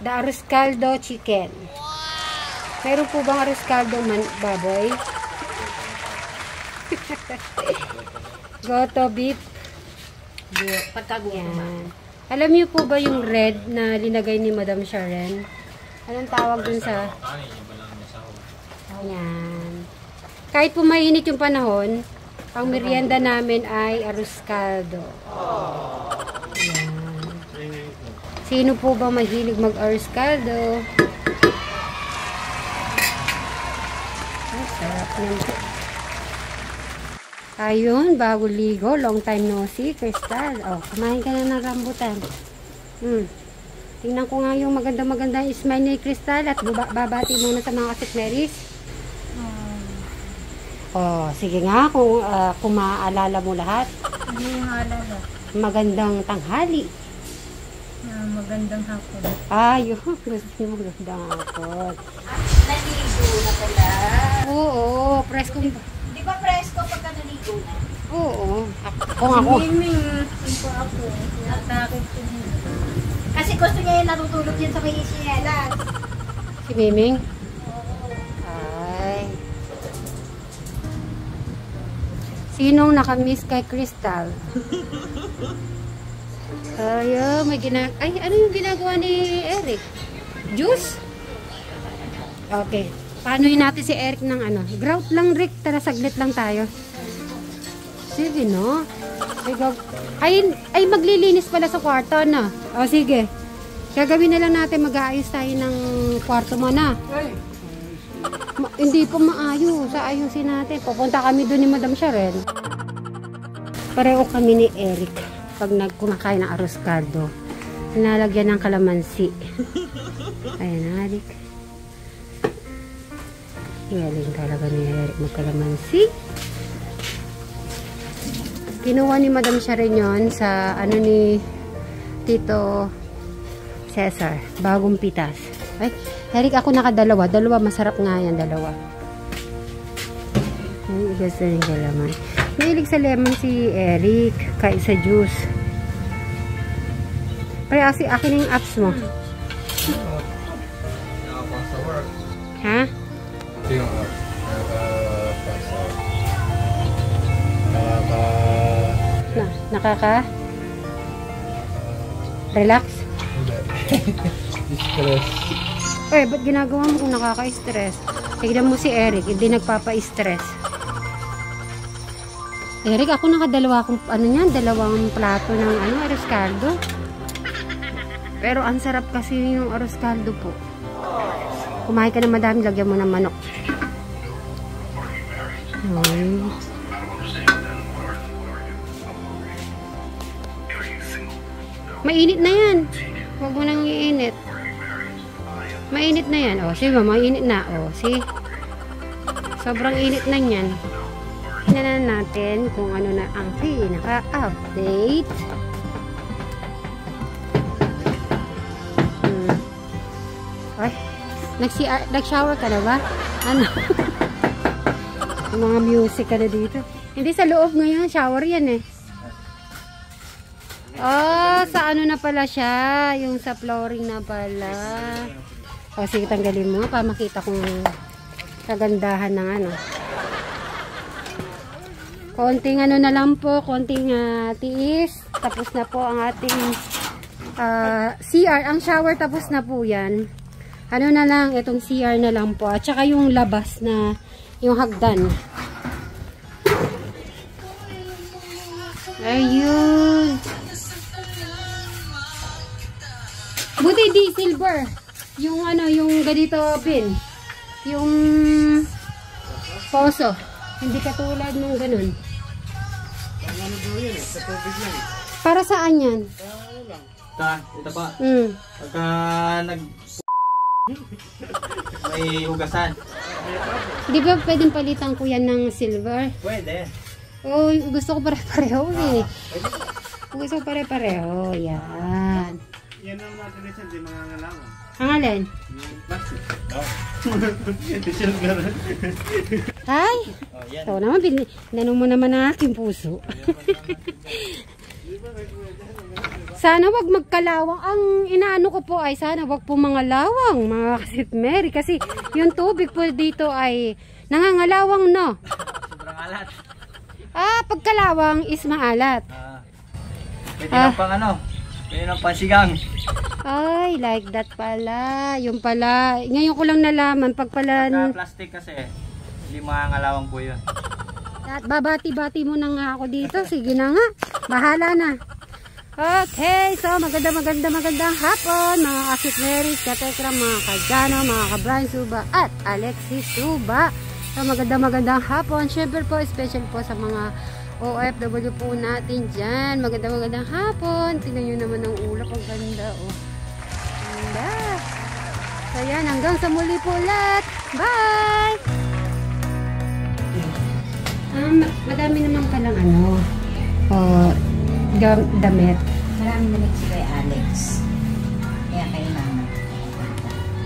The arroz caldo chicken. Meron po bang arroz caldo baboy? Goto beef. Yan. Alam niyo po ba yung red na linagay ni Madam Sharon? Anong tawag dun sa... Yan. Kahit po mainit yung panahon, ang merienda namin ay arroz caldo. Yan. Sino po ba mahilig mag-arroz caldo? Ay, sarap naman. Ayun, bago ligo. Long time no see, Crystal. Oh, kumain ka na ng rambutan. Tingnan ko nga yung maganda-maganda smile ni Crystal at babati muna sa mga kasikmeris. Oh, sige nga kung maaalala mo lahat. Hindi maalala. Magandang tanghali. Magandang hapon. Ayun, gusto niyo magandang hapon. Naligo na pala. Oo, presko. Di ba presko pagka naligo na? Oo. Kung ako. Ito ako. Natakit ko din. Kasi gusto niya yung natutulog yan sa may isyelas. Si Miming? Oo. Ay. Sinong nakamiss kay Crystal? Ay, may ano yung ginagawa ni Eric? Juice? Okay. Paanohin natin si Eric ng ano? Grout lang, Rick. Tara, saglit lang tayo. Sige, no? Ay, maglilinis pala sa kwarto, no? O, sige. Gagawin na lang natin, mag-aayos tayo ng kwarto mo, na. Hindi po maayos. Ayusin natin. Pupunta kami doon ni Madam Sharon. Pareho kami ni Eric. Pag nagkumakain ng arroz caldo, sinalagyan ng kalamansi. Ayan, Eric. Galing talaga ni Eric magkalamansi. Kinuha ni Madam Sharon yun sa ano ni Tito Cesar. Bagong pitas. Ay, Eric, ako nakadalawa. Dalawa, masarap nga yan, dalawa. Ay, gusto yung galaman. Mahilig sa lemon si Eric. Kaysa juice. Pero akin yung apps mo. Ha? Nakaka? Relax? Stress. Eh, ba't ginagawa mo kung nakaka-stress? Tignan mo si Eric, hindi nagpapa-stress. Eric, ako nakadalawa akong, dalawang plato ng arroz caldo. Pero ang sarap kasi yung arroz caldo po. Kumain ka na madami, lagyan mo ng manok. Ay. Mainit na yan. Huwag mo nang iinit. Mainit na yan. O, sige, mainit na. O, see? Sobrang init na yan. Tingnan natin kung ano na ang pinaka-update. Ay, nag-shower ka na ba? Ano? Yung mga music ka na dito. Hindi sa loob ngayon, shower yan eh. Oh, sa ano na pala siya? Yung sa flooring na pala. O, sige, tanggalin mo para makita kung kagandahan ng ano. Konting ano na lang po, konting tiis. Tapos na po ang ating CR. Ang shower tapos na po yan. Ano na lang, itong CR na lang po. At saka yung labas na, yung hagdan. Ayun. Buti di silver. Yung ano, yung ganito bin. Yung poso. Hindi katulad nung ganun. Ano daw yun eh? Sa tubig lang. Para saan yan? Ano lang? Ito pa. Pagka may hugasan. Di ba pwedeng palitan ko yan ng silver? Pwede. Oh, gusto ko pare-pareho eh. Gusto ko pare-pareho. Yan. Yan lang natin isa, di mangangalaman. Ang alin? Plastic. Ay! Oh, yan. Ito naman, nanong mo naman ang aking puso. Sana wag magkalawang. Ang inaano ko po ay sana wag po mga lawang, mga kasit Mary. Kasi yung tubig po dito ay nangangalawang, no? Sobrang alat. Pagkalawang is maalat. Pwede lang pang ano, pwede lang pang sigang. Ay, like that pala. Yung pala. Ngayon ko lang nalaman. Pag pala... Plastic kasi, hindi mangangalawang po yun. At babati-bati mo na nga ako dito. Sige na nga. Bahala na. Okay. So, magandang hapon. Mga kasit Mary, Katekra, mga Kajano, mga Ka-Brian Suba, at Alexis Suba. So, magandang hapon. Siyempre po, special po sa mga OFW po natin dyan. Magandang hapon. Tingnan nyo naman ang ulap. Ang ganda, oh. Ganda. So, yan. Hanggang sa muli po ulit. Bye! Madami naman palang damit. Marami naman si Kuya Alex. Kaya kailangan.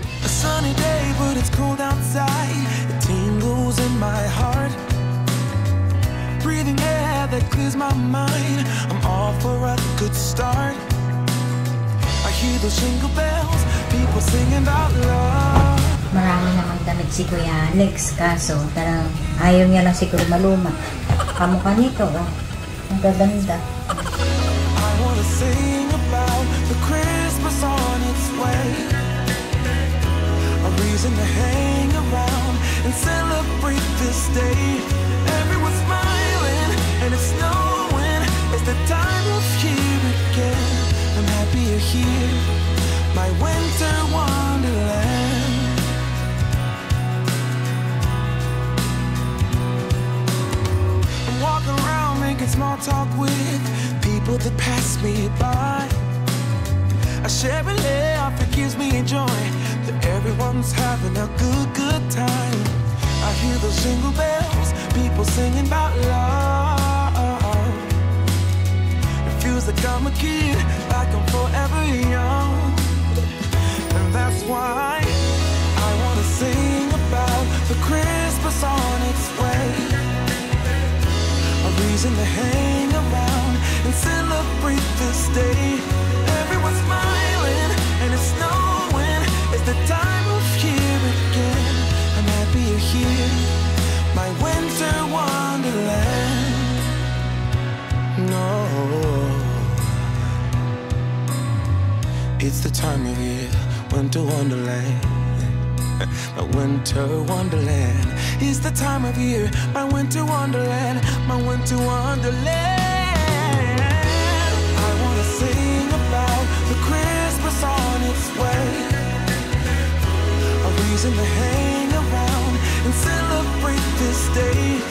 A sunny day, but it's cold outside. It tingles in my heart. Breathing air that clears my mind. I'm all for a good start. I hear those jingle bells, people singing about love. Marami namang damit si Kuya Alex. Kaso, parang ayaw niya lang siguro maluma. Kamukha nito, oh. Ang gaganda. I wanna sing about the Christmas on its way. A reason to hang around and celebrate this day. Everyone's smiling and it's snowing. It's the time of year again. I'm happy you're here, my winter wonderland. I'm walking around making small talk with people that pass me by. I share a laugh, it gives me joy that everyone's having a good time. I hear those jingle bells, people singing about love. It feels like I'm a kid, like I'm forever young. And that's why I wanna sing about the Christmas on its way. A reason to hang around and celebrate this day. Everyone's smiling and it's snowing. It's the time of year again. I'm happy you're here, my winter wonderland. No, it's the time of year, winter wonderland. My winter wonderland. It's the time of year, my winter wonderland, my winter wonderland. I wanna sing about the Christmas on its way. A reason to hang around and celebrate this day.